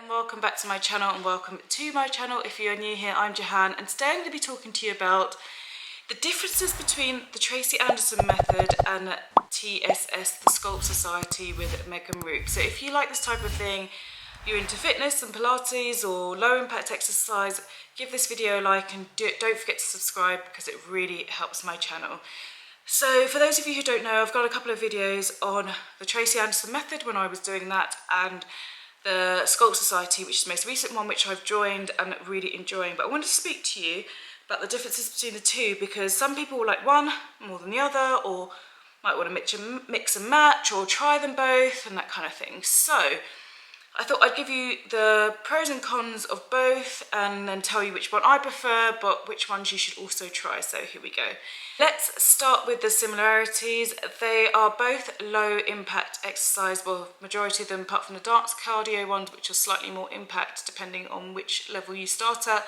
Welcome back to my channel and welcome to my channel. If you're new here, I'm Jahan and today I'm going to be talking to you about the differences between the Tracey Anderson method and TSS, the Sculpt Society with Megan Roop. So if you like this type of thing, you're into fitness and Pilates or low impact exercise, give this video a like and don't forget to subscribe because it really helps my channel. So for those of you who don't know, I've got a couple of videos on the Tracey Anderson method when I was doing that and the Sculpt Society, which is the most recent one, which I've joined and really enjoying. But I wanted to speak to you about the differences between the two because some people will like one more than the other or might want to mix and match or try them both and that kind of thing. So I thought I'd give you the pros and cons of both and then tell you which one I prefer, but which ones you should also try. So here we go. Let's start with the similarities. They are both low impact exercise, well, majority of them apart from the dance cardio ones, which are slightly more impact depending on which level you start at.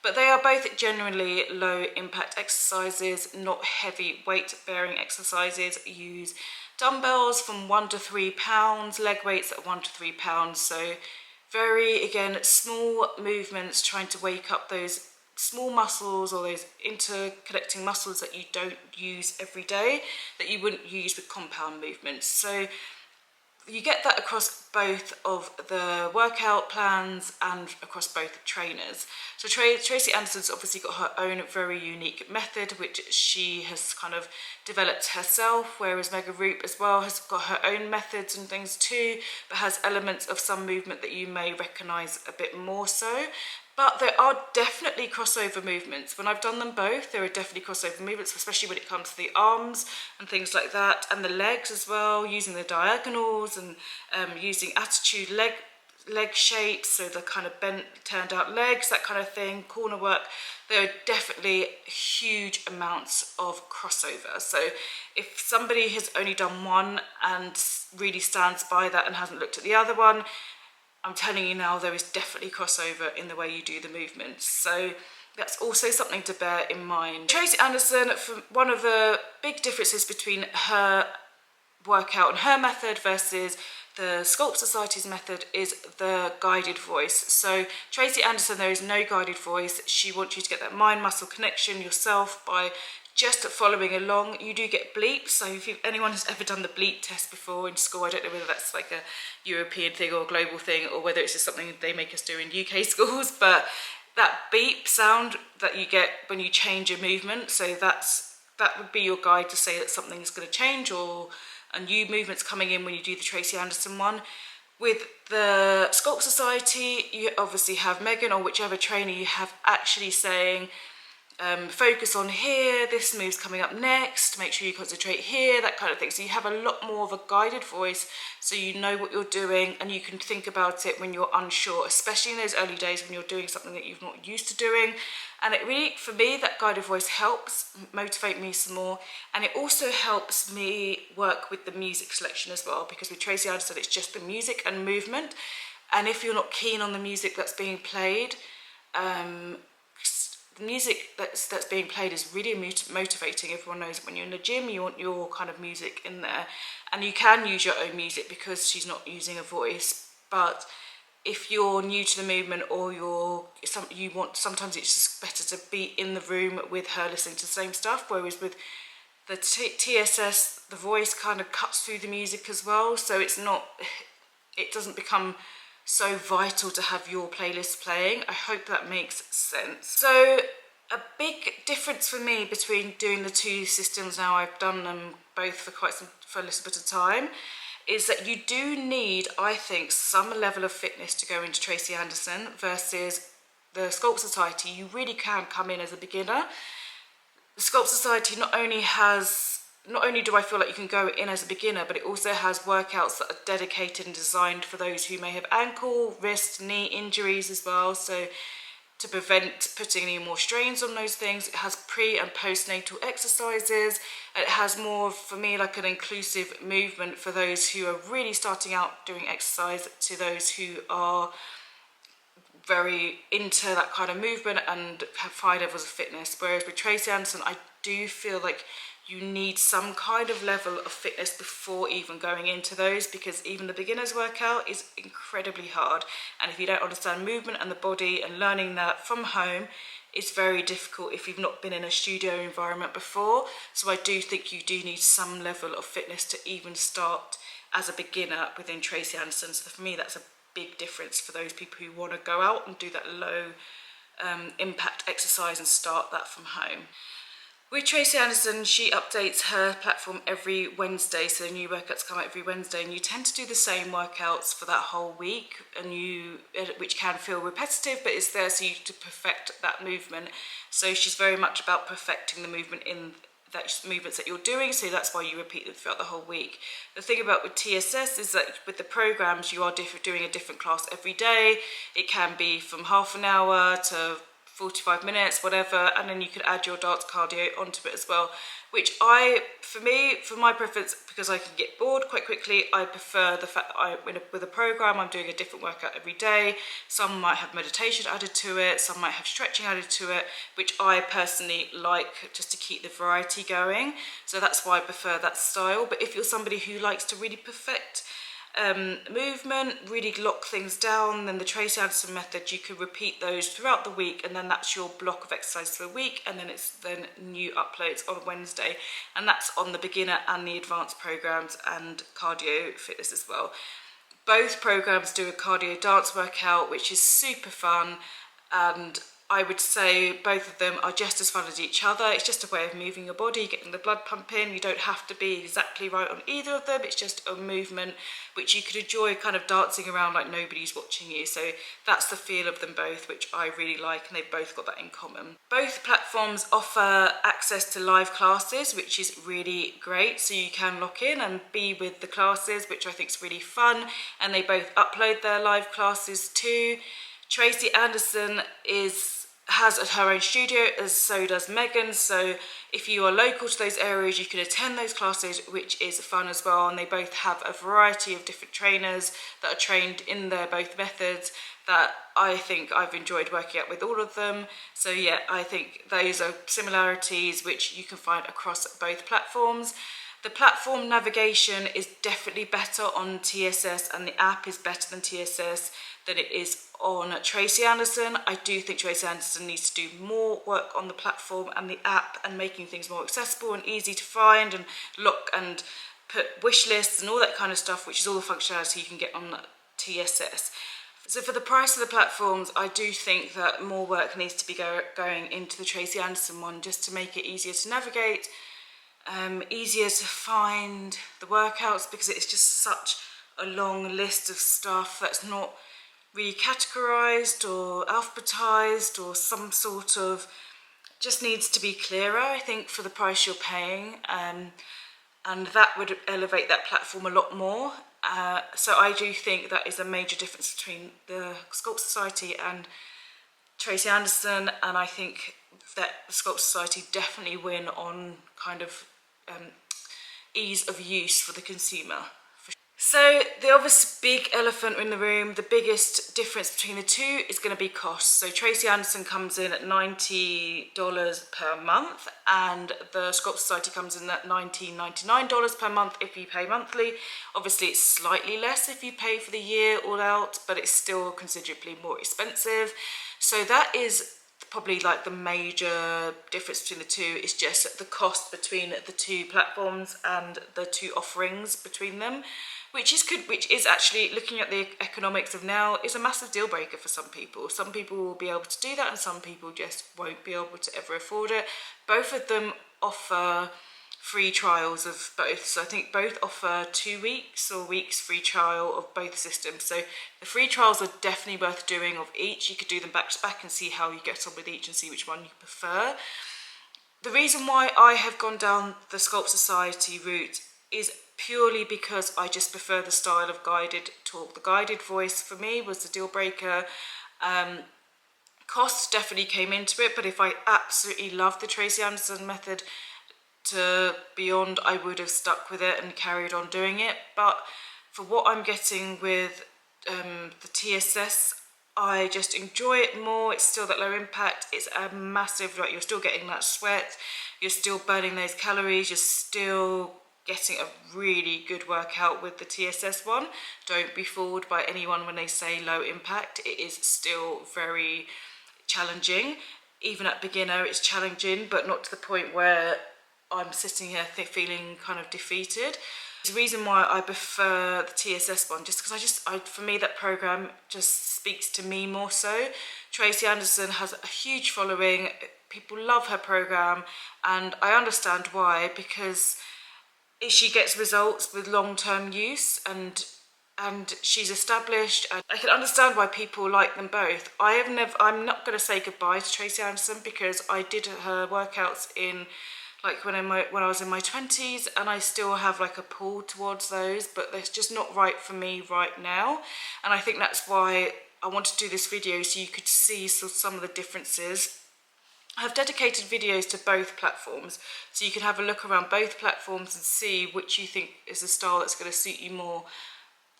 But they are both generally low impact exercises, not heavy weight bearing exercises. Use dumbbells from 1 to 3 pounds, leg weights at 1 to 3 pounds. So very, again, small movements trying to wake up those small muscles or those interconnecting muscles that you don't use every day, that you wouldn't use with compound movements. So you get that across both of the workout plans and across both trainers. So Tracey Anderson's obviously got her own very unique method, which she has kind of developed herself, whereas Megan Roop as well has got her own methods and things too, but has elements of some movement that you may recognise a bit more so. But there are definitely crossover movements. When I've done them both, there are definitely crossover movements, especially when it comes to the arms and things like that, and the legs as well, using the diagonals and using attitude leg shapes, so the kind of bent, turned out legs, that kind of thing, corner work. There are definitely huge amounts of crossover. So if somebody has only done one and really stands by that and hasn't looked at the other one, I'm telling you now, there is definitely crossover in the way you do the movements. So that's also something to bear in mind. Tracey Anderson, one of the big differences between her workout and her method versus the Sculpt Society's method is the guided voice. So Tracey Anderson, there is no guided voice. She wants you to get that mind-muscle connection yourself by just following along. You do get bleeps, so if anyone has ever done the bleep test before in school, I don't know whether that's like a European thing or a global thing or whether it's just something they make us do in UK schools, but that beep sound that you get when you change your movement, so that would be your guide to say that something is going to change or a new movement's coming in when you do the Tracey Anderson one. With the Sculpt Society, you obviously have Megan or whichever trainer you have actually saying, focus on here, this move's coming up next, make sure you concentrate here, that kind of thing. So you have a lot more of a guided voice, so you know what you're doing and you can think about it when you're unsure, especially in those early days when you're doing something that you're not used to doing. And it really, for me, that guided voice helps motivate me some more, and it also helps me work with the music selection as well, because with Tracey Anderson it's just the music and movement, and if you're not keen on the music that's being played, the music that's being played is really motivating. Everyone knows when you're in the gym, you want your kind of music in there. And you can use your own music because she's not using a voice. But if you're new to the movement or sometimes it's just better to be in the room with her listening to the same stuff. Whereas with the TSS, the voice kind of cuts through the music as well. So it doesn't become so vital to have your playlist playing. I hope that makes sense. So a big difference for me between doing the two systems, now I've done them both for a little bit of time, is that you do need, I think, some level of fitness to go into Tracey Anderson versus the Sculpt Society. You really can come in as a beginner. The Sculpt Society not only do I feel like you can go in as a beginner, but it also has workouts that are dedicated and designed for those who may have ankle, wrist, knee injuries as well. So to prevent putting any more strains on those things, it has pre and postnatal exercises. It has more, for me, like an inclusive movement for those who are really starting out doing exercise to those who are very into that kind of movement and have high levels of fitness. Whereas with Tracey Anderson, I do feel like you need some kind of level of fitness before even going into those, because even the beginner's workout is incredibly hard, and if you don't understand movement and the body and learning that from home, it's very difficult if you've not been in a studio environment before. So I do think you do need some level of fitness to even start as a beginner within Tracey Anderson. So for me, that's a big difference for those people who want to go out and do that low impact exercise and start that from home. With Tracey Anderson, she updates her platform every Wednesday, so new workouts come out every Wednesday, and you tend to do the same workouts for that whole week, and which can feel repetitive, but it's there so you to perfect that movement. So she's very much about perfecting the movement in that movements that you're doing, so that's why you repeat them throughout the whole week. The thing about with TSS is that with the programs, you are doing a different class every day. It can be from half an hour to 45 minutes, whatever, and then you could add your dance cardio onto it as well, which for my preference, because I can get bored quite quickly, I prefer the fact that with a program, I'm doing a different workout every day. Some might have meditation added to it, some might have stretching added to it, which I personally like just to keep the variety going. So that's why I prefer that style. But if you're somebody who likes to really perfect movement, really lock things down, then the Tracey Anderson method, you can repeat those throughout the week, and then that's your block of exercise for the week, and then it's then new uploads on Wednesday, and that's on the beginner and the advanced programs and cardio fitness as well. Both programs do a cardio dance workout, which is super fun, and I would say both of them are just as fun as each other. It's just a way of moving your body, getting the blood pumping. You don't have to be exactly right on either of them. It's just a movement which you could enjoy kind of dancing around like nobody's watching you. So that's the feel of them both, which I really like, and they've both got that in common. Both platforms offer access to live classes, which is really great. So you can lock in and be with the classes, which I think is really fun. And they both upload their live classes too. Tracey Anderson has her own studio, as so does Megan, so if you are local to those areas, you can attend those classes, which is fun as well. And they both have a variety of different trainers that are trained in their both methods that I think I've enjoyed working out with all of them. So yeah, I think those are similarities which you can find across both platforms. The platform navigation is definitely better on TSS, and the app is better than TSS than it is on Tracey Anderson. I do think Tracey Anderson needs to do more work on the platform and the app, and making things more accessible and easy to find and look and put wish lists and all that kind of stuff, which is all the functionality you can get on TSS. So for the price of the platforms, I do think that more work needs to be going into the Tracey Anderson one, just to make it easier to navigate, easier to find the workouts, because it's just such a long list of stuff that's not really categorized or alphabetized, or some sort of, just needs to be clearer, I think, for the price you're paying, and that would elevate that platform a lot more. So I do think that is a major difference between the Sculpt Society and Tracey Anderson, and I think that the Sculpt Society definitely win on kind of ease of use for the consumer. So the obvious big elephant in the room, the biggest difference between the two is going to be cost. So Tracey Anderson comes in at $90 per month, and the Sculpt Society comes in at $19.99 per month if you pay monthly. Obviously it's slightly less if you pay for the year all out, but it's still considerably more expensive. So that is probably like the major difference between the two, is just the cost between the two platforms and the two offerings between them. Which is actually, looking at the economics of now, is a massive deal breaker for some people. Some people will be able to do that, and some people just won't be able to ever afford it. Both of them offer free trials of both. So I think both offer 2 weeks or weeks free trial of both systems. So the free trials are definitely worth doing of each. You could do them back to back and see how you get on with each and see which one you prefer. The reason why I have gone down the Sculpt Society route is purely because I just prefer the style of guided talk. The guided voice for me was the deal breaker. Cost definitely came into it, but if I absolutely loved the Tracey Anderson method to beyond, I would have stuck with it and carried on doing it. But for what I'm getting with the TSS, I just enjoy it more. It's still that low impact. It's a massive, like, you're still getting that sweat, you're still burning those calories, you're still getting a really good workout with the TSS one. Don't be fooled by anyone when they say low impact. It is still very challenging. Even at beginner, it's challenging, but not to the point where I'm sitting here feeling kind of defeated. The reason why I prefer the TSS one, just because for me, that program just speaks to me more so. Tracey Anderson has a huge following. People love her program, and I understand why, because she gets results with long-term use, and she's established, and I can understand why people like them both. I'm not going to say goodbye to Tracey Anderson, because I did her workouts in, like, when I was in my 20s, and I still have like a pull towards those, but that's just not right for me right now. And I think that's why I wanted to do this video, so you could see some of the differences. I have dedicated videos to both platforms, so you can have a look around both platforms and see which you think is the style that's going to suit you more.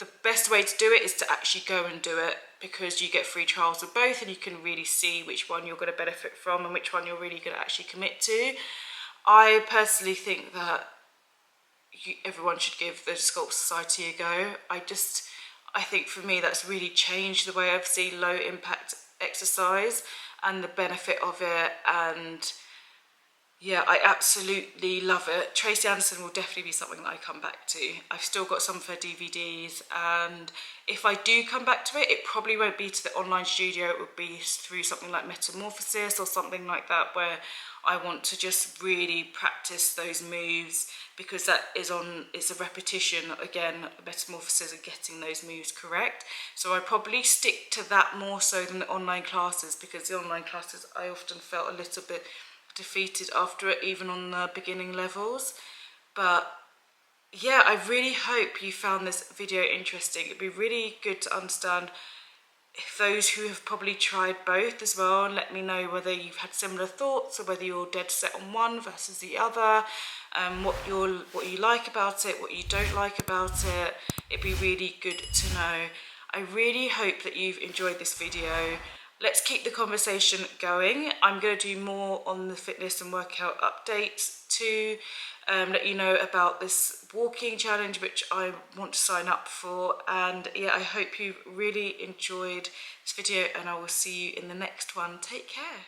The best way to do it is to actually go and do it, because you get free trials of both, and you can really see which one you're going to benefit from and which one you're really going to actually commit to. I personally think that everyone should give the Sculpt Society a go. I think for me that's really changed the way I've seen low impact exercise and the benefit of it, and yeah, I absolutely love it. Tracey Anderson will definitely be something that I come back to. I've still got some of her DVDs, and if I do come back to it, it probably won't be to the online studio. It would be through something like Metamorphosis or something like that, where I want to just really practice those moves, because it's a repetition, again, Metamorphosis and getting those moves correct. So I probably stick to that more so than the online classes, because the online classes I often felt a little bit defeated after it, even on the beginning levels. But yeah, I really hope you found this video interesting. It'd be really good to understand if those who have probably tried both as well, and let me know whether you've had similar thoughts or whether you're dead set on one versus the other, what you like about it, what you don't like about it. It'd be really good to know. I really hope that you've enjoyed this video. Let's keep the conversation going. I'm going to do more on the fitness and workout updates to let you know about this walking challenge, which I want to sign up for. And yeah, I hope you really enjoyed this video, and I will see you in the next one. Take care.